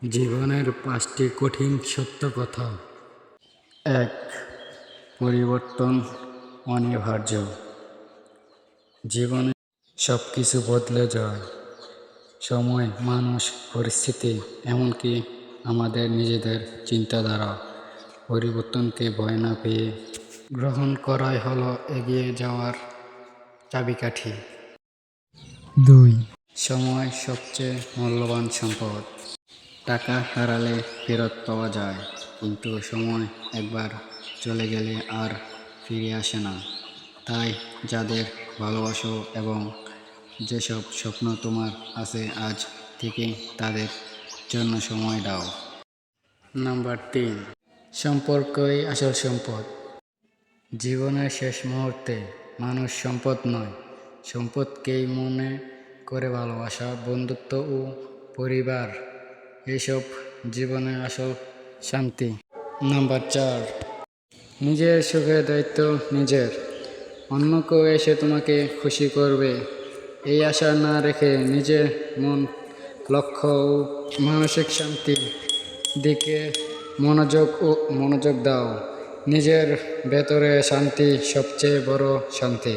জীবনের 5টি কঠিন সত্য কথা। 1. পরিবর্তন অনিবার্য। জীবনে সব কিছু বদলে যায়। সময়, মানুষ, পরিস্থিতি, এমনকি আমাদের নিজেদের চিন্তাধারা। পরিবর্তনকে ভয় না পেয়ে গ্রহণ করাই হলো এগিয়ে যাওয়ার চাবিকাঠি। 2. সময় সবচেয়ে মূল্যবান সম্পদ। টাকা হারালে ফেরত পাওয়া যায়, কিন্তু সময় একবার চলে গেলে আর ফিরে আসে না। তাই যাদের ভালোবাসো এবং যেসব স্বপ্ন তোমার আছে আজ থেকে, তাদের জন্য সময় দাও। নাম্বার 3, সম্পর্কই আসল সম্পদ। জীবনের শেষ মুহূর্তে মানুষ সম্পদ নয়, সম্পদকেই মনে করে ভালোবাসা, বন্ধুত্ব ও পরিবার, এইসব জীবনের আসল শান্তি। নাম্বার 4, নিজের সুখের দায়িত্ব নিজের। অন্য কেউ এসে তোমাকে খুশি করবে এই আশা না রেখে নিজের লক্ষ্য ও মানসিক শান্তির দিকে মনোযোগ দাও। নিজের ভেতরে শান্তি সবচেয়ে বড় শান্তি।